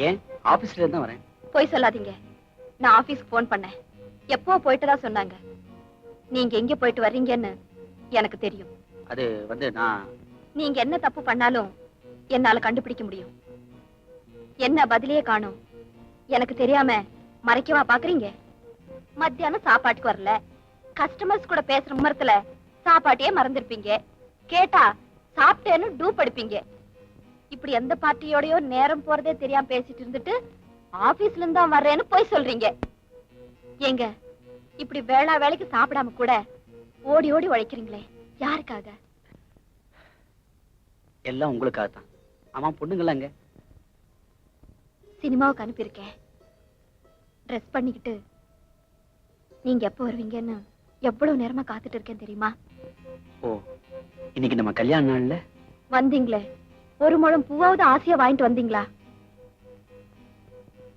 ஏன் ஆபீஸ்ல இருந்து வரேன். போய் சொல்லாதீங்க. நான் ஆபீஸ்க்கு போன் பண்ணேன். எப்போ போயிட்டுதா சொன்னாங்க. நீங்க எங்க போயிட்டு வர்றீங்கன்னு எனக்கு தெரியும். அது நான் நீங்க என்ன தப்பு பண்ணாலும் என்னால கண்டுபிடிக்க முடியும். என்ன பதிலே காணும். எனக்கு தெரியாம மறைக்கவா பாக்குறீங்க? மத்தியானம் சாப்பாட்டுக்கு வரல. கஸ்டமர்ஸ் கூட பேசுற மும்மரத்துல சாப்பாட்டையே மறந்துருப்பீங்க. கேட்டா சாப்பிட்டேன்னு டூப் அடிப்பீங்க. இப்படி எந்த பார்ட்டியோடயோ நேரம் போறதே தெரியாம பேசிட்டு இருந்துட்டு ஆபீஸ்ல இருந்து தான் வர்றேன்னு போய் சொல்றீங்க. ஏங்க இப்படி வேளைக்கு சாப்பிடாம கூட ஓடி ஓடி உழைக்கிறீங்களே, யாருக்காக? எல்லாம் உங்களுக்காக தான். ஆமா, பொண்ணுங்களா எங்க? சினிமாவுக்கு அனுப்பியிருக்கேன். ட்ரெஸ் பண்ணிக்கிட்டு நீங்க எப்ப வருவீங்கன்னு எவ்வளவு நேரமா காத்துட்டு இருக்கேன் தெரியுமா? ஓ, இன்னைக்கு நம்ம கல்யாண நாள்ல வந்தீங்களே, ஒரு முழம் பூவாவது ஆசையா வாங்கிட்டு வந்தீங்களா?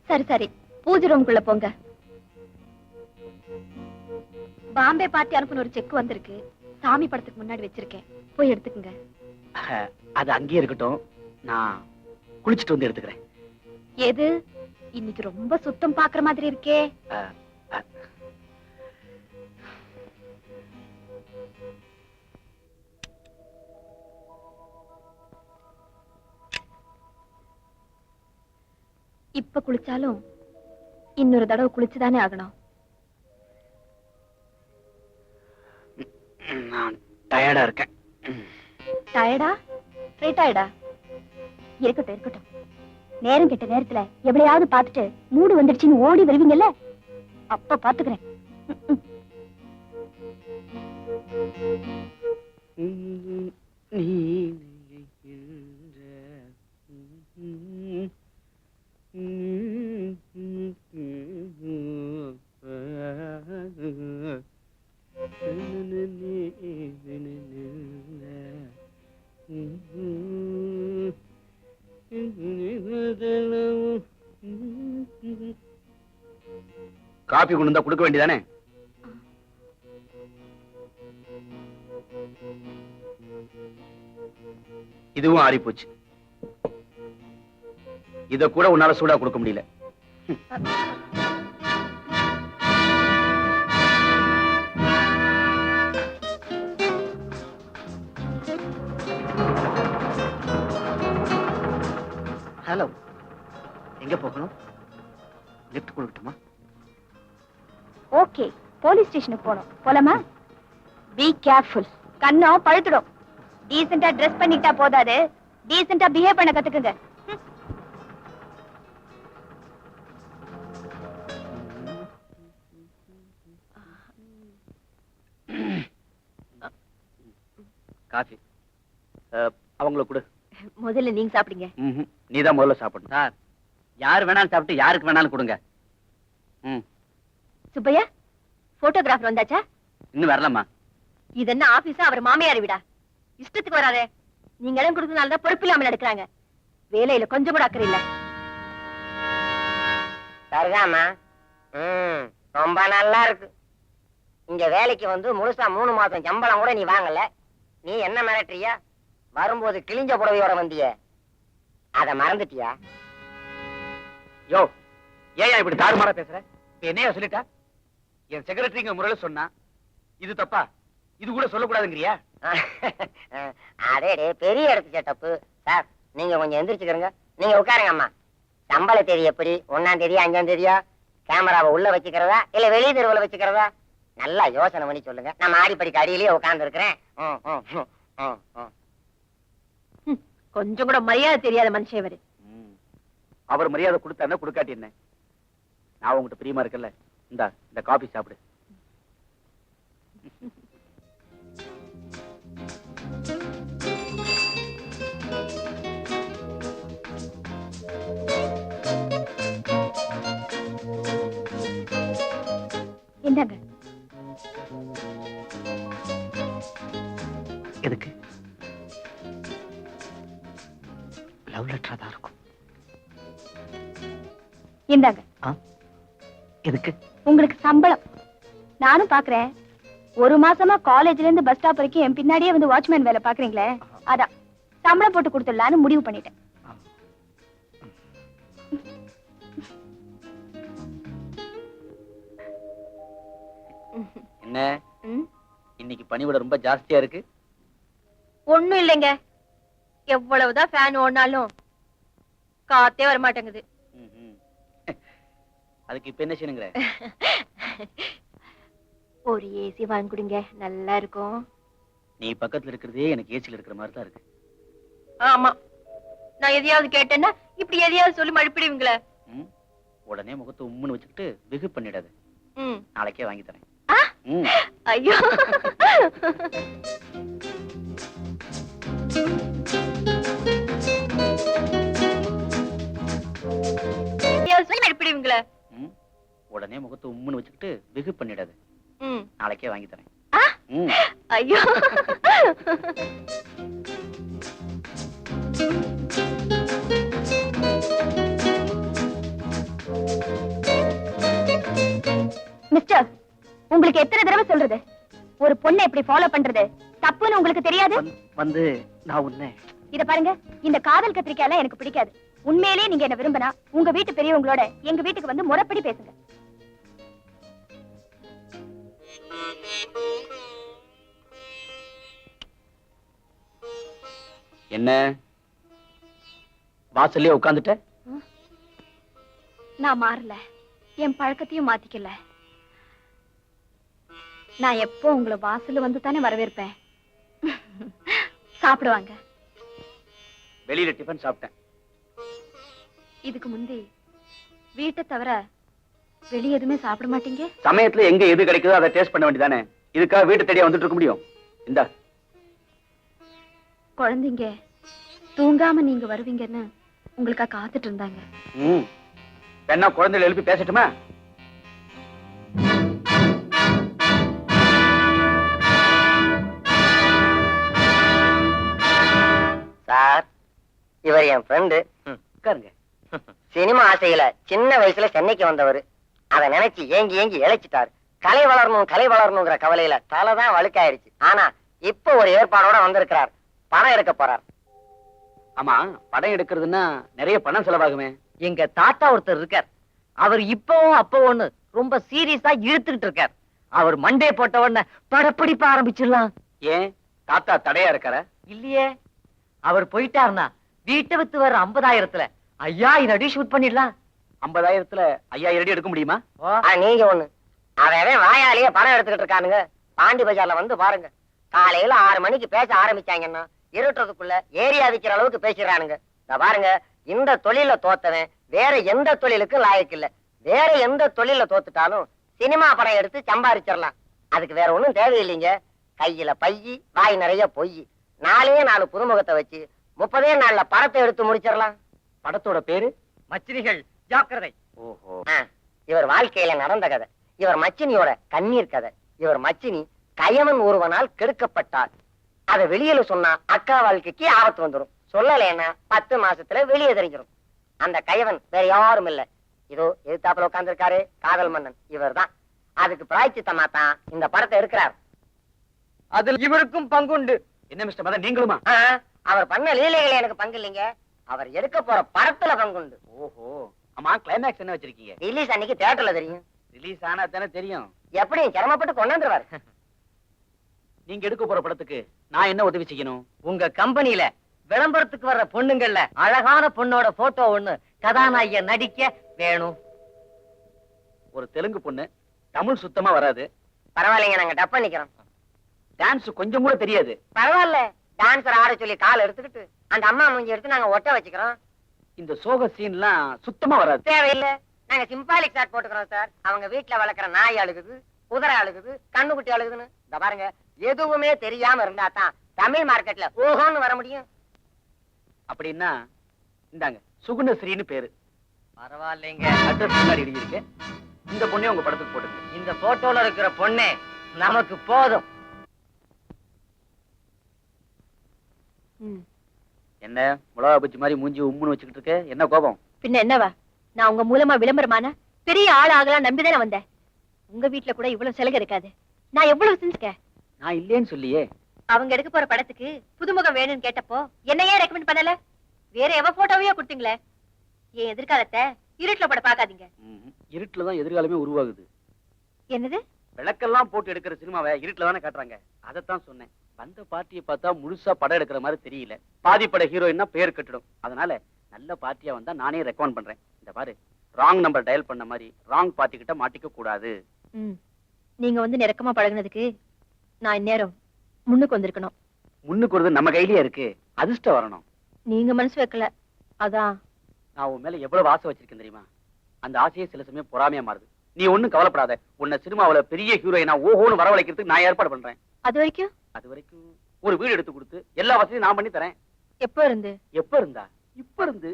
சரி சரி, பூஜை ரூம்குள்ள போங்க. பாம்பே பார்ட்டி அனுப்புன ஒரு செக் வந்திருக்கு. சாமி படத்துக்கு முன்னாடி வச்சிருக்கேன், போய் எடுத்துக்கங்க. அது அங்கேயே இருக்கட்டும், நான் குளிச்சுட்டு வந்து எடுத்துக்கிறேன். எது இன்னைக்கு ரொம்ப சுத்தம் பாக்குற மாதிரி இருக்கே. இப்ப குளிச்சாலும் இன்னொரு தடவை குளிச்சுதானே ஆகணும். நான் டயர்டா இருக்கேன். டயர்டா? ரிட்டையர்டா? இருக்கட்டும் இருக்கட்டும். நேரம் கெட்ட நேரத்துல எவ்வளையாவது பார்த்துட்டு மூடு வந்துடுச்சுன்னு ஓடி வருவீங்கல்ல, அப்ப பாத்துக்கிறேன். காபி கொண்டு வந்தா கொடுக்க வேண்டியதானே? இதுவும் ஆறி போச்சு. இத கூட உன்னால சூடா கொடுக்க முடியல. ஹலோ, எங்க போகணும்? லிஃப்ட் கொடுக்கட்டுமா? ஓகே, போலீஸ் ஸ்டேஷனுக்கு போறோம். போலாமா? பி கேர்ஃபுல், கண்ணம் பழுத்துடும். டீசென்ட்டா ட்ரெஸ் பண்ணிட்டா போதாது, டீசென்ட்டா பிஹேவ் பண்ண கத்துக்குங்க. காஃபி அவங்களுக்கு கொடு. முதல்ல நீங்க சாப்பிடுங்க. நீதான் முதல்ல சாப்பிடணும். சார், யாரு வேணாலும் சாப்பிட்டு யாருக்கு வேணாலும் கொடுங்க. சுப்பையா, போட்டோகிராஃபர் வந்தாச்சா? இன்னும் வரலம்மா. இது என்ன ஆபீஸா அவர் மாமியார் விடா? இஷ்டத்துக்கு வராதே. நீங்க இடம் கொடுத்ததுனாலதான் பொறுப்பு இல்லாம நடக்கிறாங்க. வேலையில கொஞ்சம் கூட அக்கறை இல்ல. சரிதாம்மா, ரொம்ப நல்லா இருக்கு. இங்க வேலைக்கு வந்து முழுசா 3 மாசம் சம்பளம் கூட நீ வாங்கல. நீ என்ன மிரட்டுறியா? வரும்போது கிழிஞ்ச புடவையோட வந்திய, அத மறந்துட்டியா? யோ, ஏன் இப்படி தாறுமாறா பேசுற? என்னையா சொல்லிட்டா? என் செக்ரட்டரிங்க முறையில சொன்னா இது தப்பா? இது கூட சொல்லக்கூடாதுங்கிறியா? அதே பெரிய இடத்து தப்பு. சார், நீங்க கொஞ்சம் எந்திரிச்சுக்கிறங்க. நீங்க உட்காருங்க அம்மா. சம்பள தேதி எப்படி? 1ஆம் தேதி 5ஆம் தேதியா? கேமராவை உள்ள வச்சுக்கிறதா இல்ல வெளியே தெருவில் வச்சுக்கிறதா? நல்லா யோசனை பண்ணி சொல்லுங்க. நான் மாடிப்படிக்கு அடியிலேயே உட்கார்ந்து இருக்கிறேன். கொஞ்சம் கூட மரியாதை தெரியாத மனுஷன் இவரு. அவர் மரியாதை கொடுத்தா கொடுக்காட்டி என்ன? நான் உங்ககிட்ட பிரியமா இருக்கல. இந்த காபி சாப்பிடு. இந்தாங்க. எதுக்கு? லவ் லெட்டரா தான் இருக்கும். இந்தாங்க. எதுக்கு? உங்களுக்கு சம்பளம். நானும் பாக்குறேன். 1 மாசமா காலேஜ்ல இருந்து பஸ் ஸ்டாப் வரைக்கும் என் பின்னாடியே வந்து வாட்ச்மேன் வேலை பாக்குறீங்களே, அதான் சம்பளம் போட்டு கொடுத்துடலான்னு முடிவு பண்ணிட்டேன். என்ன இன்னைக்கு பனிவிட ரொம்ப ஜாஸ்தியா இருக்கு? ஒண்ணும் இல்லைங்க, எவ்வளவுதான் ஃபேன் ஓடினாலும் காத்தே வர மாட்டேங்குது. அதுக்கு இப்ப என்ன செய்யணுங்கிற? ஒரு ஏசி வாங்கி கொடுங்க, நல்லா இருக்கும். நீ பக்கத்துல இருக்கிறதே எனக்கு ஏசில இருக்கிற மாதிரி தான் இருக்கு. ஆமா, நான் எதையாவது கேட்டேன்னா இப்படி எதையாவது சொல்லி மழுப்பிடுவீங்களே. உடனே முகத்தை உம்முன்னு வச்சுக்கிட்டு வெகு பண்ணிடாது. நாளைக்கே வாங்கி தரேன். ஐயோ, சொல்லி மழுப்பிடுவீங்களே. உடனே முகத்தை உம்முன்னு வச்சுக்கிட்டு வெகு பண்ணிடாது. நாளைக்கே வாங்கி தரேன். ஐயோ, மிஸ்டர், உங்களுக்கு எத்தனை தடவை சொல்றது, ஒரு பொண்ணை எப்படி ஃபாலோ பண்றது தப்புன்னு உங்களுக்கு தெரியாது? வந்து நான் உன்னை இத பாருங்க, இந்த காதல் கத்திரிக்காய் எனக்கு பிடிக்காது. உண்மையிலேயே நீங்க என்ன விரும்பினா உங்க வீட்டு பெரியவங்களோட எங்க வீட்டுக்கு வந்து முறைப்படி பேசுங்க. என்ன வாசல்லே உட்கார்ந்துட்ட? நான் மாறல, என் பழக்கத்தையும் மாத்திக்கல. நான் எப்போ உங்களை வாசல்ல வந்து தானே வரவேற்பேன். சாப்பிடுவாங்க. வெளியில டிபன் சாப்பிட்டேன். இதுக்கு முந்தி வீட்டை தவிர வெளிய எதுவுமே சாப்பிட மாட்டீங்க? சமயத்துல எங்க எது கிடைக்குதோ அதை டேஸ்ட் பண்ண வேண்டியதானே. இதுக்காக வீட்டு தேடியா வந்துட்டு இருக்க முடியும்? இந்தா. குழந்தைங்க தூங்காம நீங்க வருவீங்கன்னு உங்களுக்கா காத்துட்டு இருந்தாங்க. என்ன குழந்தைகளை எழுப்பி பேசட்டுமா? சார், இவர் என் ஃப்ரெண்டு. உட்காருங்க. சினிமா ஆசையில சின்ன வயசுல சென்னைக்கு வந்தவர். அதை நினைச்சு ஏங்கி ஏங்கி இழைச்சிட்டாரு. கலை வளரணுங்கிற கவலையில தலைதான் வழுக்காயிருச்சு. ஆனா இப்ப ஒரு ஏற்பாடோட வந்திருக்கிறார். படம் எடுக்க போறார். ஆமா, படம் எடுக்கிறதுன்னா நிறைய பணம் செலவாகுமே. எங்க தாத்தா ஒருத்தர் இருக்கார். அவர் இப்பவும் அப்போன்னு ரொம்ப சீரியஸா இழுத்துக்கிட்டு இருக்கார். அவர் மண்டே போட்ட உடனே படப்பிடிப்ப ஆரம்பிச்சிடலாம். ஏன் தாத்தா தடையா இருக்கார? இல்லையே, அவர் போயிட்டாருன்னா வீட்டை வித்து வர 50,000த்துல 5,000 அடி ஷூட் பண்ணிடலாம். 50,000த்துல 5,000 அடி எடுக்க முடியுமா? நீங்க ஒண்ணு, அவன் வாயாலேயே படம் எடுத்துக்கிட்டு இருக்கானுங்க. பாண்டி பஜார்ல வந்து பாருங்க. காலையில 6 மணிக்கு பேச ஆரம்பிச்சாங்கன்னா இருட்டுறதுக்குள்ள ஏரியா விக்கிற அளவுக்கு பேசிடுறானுங்க. பாருங்க, இந்த தொழில தோத்தவன் வேற எந்த தொழிலுக்கும் லாயக்கு இல்ல. வேற எந்த தொழில தோத்துட்டாலும் சினிமா படம் எடுத்து சம்பாதிச்சிடலாம். அதுக்கு வேற ஒண்ணும் தேவையில்லைங்க. கையில பையி, வாய் நிறைய பொய், 4 புதுமுகத்தை வச்சு 30 நாள்ல படத்தை எடுத்து முடிச்சிடலாம். படத்தோட பேரு மச்சினிகள் ஜாக்கிரதை. ஓஹோ. இவர் வாழ்க்கையில நடந்த கதை. இவர் மச்சினியோட கண்ணீர் கதை. இவர் மச்சினி கயவன் ஒருவனால் கெடுக்கப்பட்டார். அதை வெளியில சொன்னா அக்கா வாழ்க்கைக்கு ஆபத்து வந்துடும். சொல்லலைன்னா 10 மாசத்துல வெளியே தெரிஞ்சிடும். அந்த கயவன் வேற யாரும் இல்ல, இதோ எதிர்த்தாப்புல உட்கார்ந்து இருக்காரு காதல் மன்னன், இவர் தான். அதுக்கு பிராய்ச்சித்தமா தான் இந்த படத்தை எடுக்கிறார். அதில் இவருக்கும் பங்குண்டு. என்ன மிஸ்டர் மதன், நீங்களுமா? அவர் பண்ண லீலைகள் எனக்கு பங்கு இல்லைங்க. அவர் எடுக்க போற படத்துல பங்குண்டு. ஓஹோ. ஆமா, கிளைமேக்ஸ் என்ன வச்சிருக்கீங்க? ரிலீஸ் அன்னைக்கு தியேட்டர்ல தெரியும். ரிலீஸ் ஆனா தானே தெரியும். எப்படியும் சிரமப்பட்டு கொண்டாந்துருவார். நீங்க எடுக்க போற படத்துக்கு நான் என்ன உதவி செய்யணும்? உங்க கம்பெனியில விளம்பரத்துக்கு வர்ற பொண்ணுங்கள்ல அழகான பொண்ணோட போட்டோ ஒண்ணு கதாநாயகிய நடிக்க வேணும். ஒரு தெலுங்கு பொண்ணு, தமிழ் சுத்தமா வராது. பரவாயில்லைங்க, நாங்க டப் பண்ணிக்கிறோம். டான்ஸ் கொஞ்சம் கூட தெரியாது. பரவாயில்ல, டான்சர் ஆட சொல்லி கால் எடுத்துக்கிட்டு அந்த அம்மா மூஞ்சி எடுத்து நாங்க ஒட்ட வச்சுக்கிறோம். இந்த சோக சீன்லாம் சுத்தமா வராது. தேவையில்லை, நாங்க சிம்பாலிக் ஷாட் போட்டுக்கிறோம் சார். அவங்க வீட்டுல வளர்க்குற நாய் அழுகுது, குதிரை அழுகுது, கண்ணுக்குட்டி அழுகுதுன்னு. இந்த பாருங்க, எதுவுமே தெரியாம இருந்தா தான் தமிழ் மார்க்கெட்ல ஓஹோன்னு வர முடியும். அப்படின்னா இந்தாங்க, சுகுணஸ்ரீன்னு பேரு. பரவாயில்லைங்க, அட்ரஸ் முன்னாடி எழுதியிருக்கு. இந்த பொண்ணே உங்க படத்துக்கு போட்டுங்க. இந்த போட்டோல இருக்கிற பொண்ணே நமக்கு போதும். என்ன மிளகா பச்சி மாதிரி மூஞ்சி உம்முன்னு வச்சுக்கிட்டு இருக்க? என்ன கோபம்? பின்ன என்னவா, நான் உங்க மூலமா விளம்பரமான பெரிய ஆள் ஆகலாம் நம்பிதானே வந்தேன். உங்க வீட்டுல கூட இவ்வளவு செலவு இருக்காது. நான் எவ்வளவு செஞ்சுக்கேன். நான் இல்லேன்னு சொல்லியே. அவங்க எடுக்க போற படத்துக்கு புதுமுகம் வேணும்னு கேட்டப்போ என்னையே ரெக்கமெண்ட் பண்ணல, வேற எவ போட்டோவையோ கொடுத்தீங்களே. என் எதிர்காலத்தை இருட்டுல பட பாக்காதீங்க. இருட்டுல தான் எதிர்காலமே உருவாகுது. என்னது? விளக்கெல்லாம் போட்டு எடுக்கிற சினிமாவை இருட்டுல தானே காட்டுறாங்க. அதைத்தான் சொன்னேன். வந்த பார்ட்டியை பார்த்தா முழுசா படம் எடுக்கிற மாதிரி தெரியல. பாதி பட ஹீரோயின்னா பேர் கட்டிடும். அதனால நல்ல பார்ட்டியா வந்தா நானே ரெக்கமெண்ட் பண்றேன். இந்த பாரு, ராங் நம்பர் டயல் பண்ண மாதிரி ராங் பார்ட்டி கிட்ட மாட்டிக்க கூடாது. நீங்க வந்து நெருக்கமா பழகுனதுக்கு நான் இந்நேரம் முன்னுக்கு வந்திருக்கணும். முன்னுக்கு வருது நம்ம கையிலேயே இருக்கு. அதிர்ஷ்டம் வரணும். நீங்க மனசு வைக்கல, அதான். நான் உன் மேல எவ்வளவு ஆசை வச்சிருக்கேன் தெரியுமா? அந்த ஆசையே சில சமயம் பொறாமையா மாறுது. நீ ஒண்ணும் கவலைப்படாத. உன்னை சினிமாவுல பெரிய ஹீரோயினா ஓஹோன்னு வரவழைக்கிறதுக்கு நான் ஏற்பாடு பண்றேன். அது வரைக்கும் ஒரு வீடு எடுத்து கொடுத்து எல்லா வசதியும் நான் பண்ணி தரேன். எப்ப இருந்து? எப்ப இருந்தா? இப்ப இருந்து.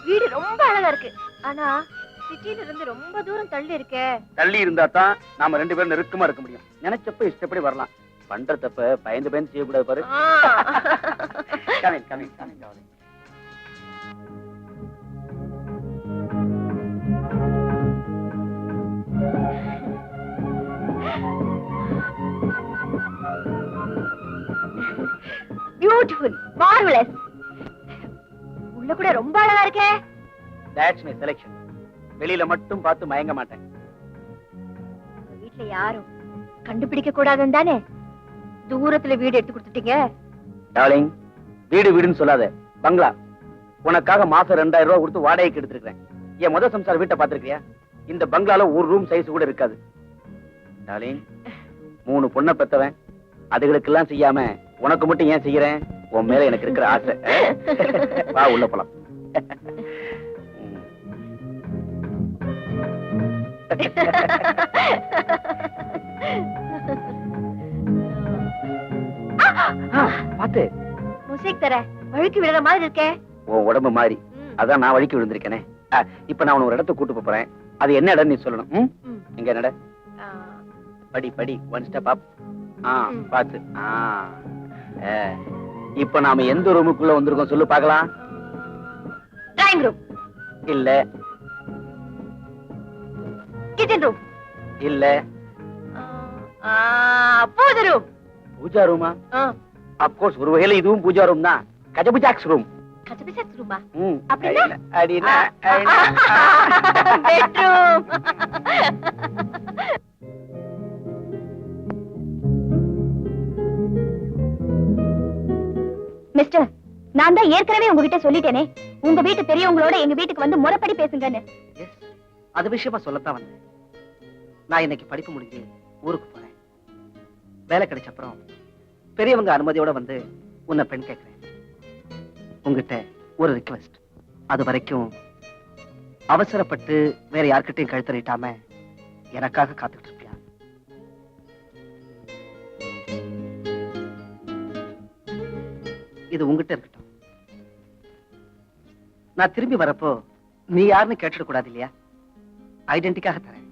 வீடு ரொம்ப அழகா இருக்கு. ஆனா சிட்டில இருந்து ரொம்ப தூரம் தள்ளி இருக்கே. தள்ளி இருந்தா தான் நாம ரெண்டு பேரும் நெருக்கமா இருக்க முடியும். நினைச்சப்ப இஷ்டப்படி வரலாம். பண்ற தப்ப பயந்து பயந்து செய்யக்கூடாது பாரு. கமிங். Beautiful, marvellous. உள்ள கூட ரொம்ப அழகா இருக்கே. That's my selection. வெளியில மட்டும் பார்த்து மயங்க மாட்டேன். வீட்ல யாரும் கண்டுபிடிக்க கூடாதுன்னு தானே தூரத்துல வீடு எடுத்து கொடுத்துட்டீங்க? டார்லிங், வீடுன்னு சொல்லாத. பங்களா. உனக்காக மாசம் 2000 ரூபாய் கொடுத்து வாடகைக்கு எடுத்துருக்கேன். என் முத சம்சார வீட்டை பாத்துருக்கியா? இந்த பங்களால ஒரு ரூம் சைஸ் கூட இருக்காது. டார்லிங், 3 பொண்ணை பெத்தவன். அதுகளுக்கெல்லாம் செய்யாம உனக்கு மட்டும் ஏன் செய்யறேன்? உன் மேல எனக்கு இருக்கிற ஆசை. வா உள்ள போலாம். பாத்து முசைக் தர வழுக்கி விழுற மாதிரி இருக்கே. உன் உடம்பு மாதிரி. அதான் நான் வழுக்கி விழுந்திருக்கேனே. இப்ப நான் உன ஒரு இடத்துக்கு கூட்டு போறேன். அது என்ன இடம் நீ சொல்லணும். எங்க நட. படி 1 ஸ்டெப் அப். பாத்து. இப்ப நாம எந்த ரூமுக்குள்ள வந்திருக்கோம் சொல்லு பாக்கலாம். டிராயிங் ரூம் இல்ல. கிச்சன் ரூம் இல்ல. பூஜை ரூம். பூஜா ரூமா? ஆஃப் கோர்ஸ், ஒரு வகையில இதுவும் பூஜா ரூம் தான். கஜபுஜாக்ஸ் ரூம். கஜபுஜாக்ஸ் ரூமா? அப்படினா அடினா பெட்ரூம். மிஸ்டர், நான் தான் ஏற்கனவே உங்ககிட்ட சொல்லிட்டேனே, உங்க வீட்டு பெரியவங்களோட எங்க வீட்டுக்கு வந்து முறைப்படி பேசுங்கன்னு. அது விஷயமா சொல்லத்தான் வந்தேன். நான் இன்னைக்கு படிப்பு முடிஞ்சு ஊருக்கு போறேன். வேலை கிடைச்ச அப்புறம் பெரியவங்க அனுமதியோட வந்து உன்னை பெண் கேட்கிறேன். உங்ககிட்ட ஒரு ரிக்வெஸ்ட். அது வரைக்கும் அவசரப்பட்டு வேற யார்கிட்டையும் கழுத்தறிட்டாம எனக்காக காத்துக்கிட்டு இருப்பியா? இது உங்ககிட்ட இருக்கட்டும். நான் திரும்பி வரப்போ நீ யாருன்னு கேட்டுட கூடாது இல்லையா? ஐடென்டிக்காக தரேன்.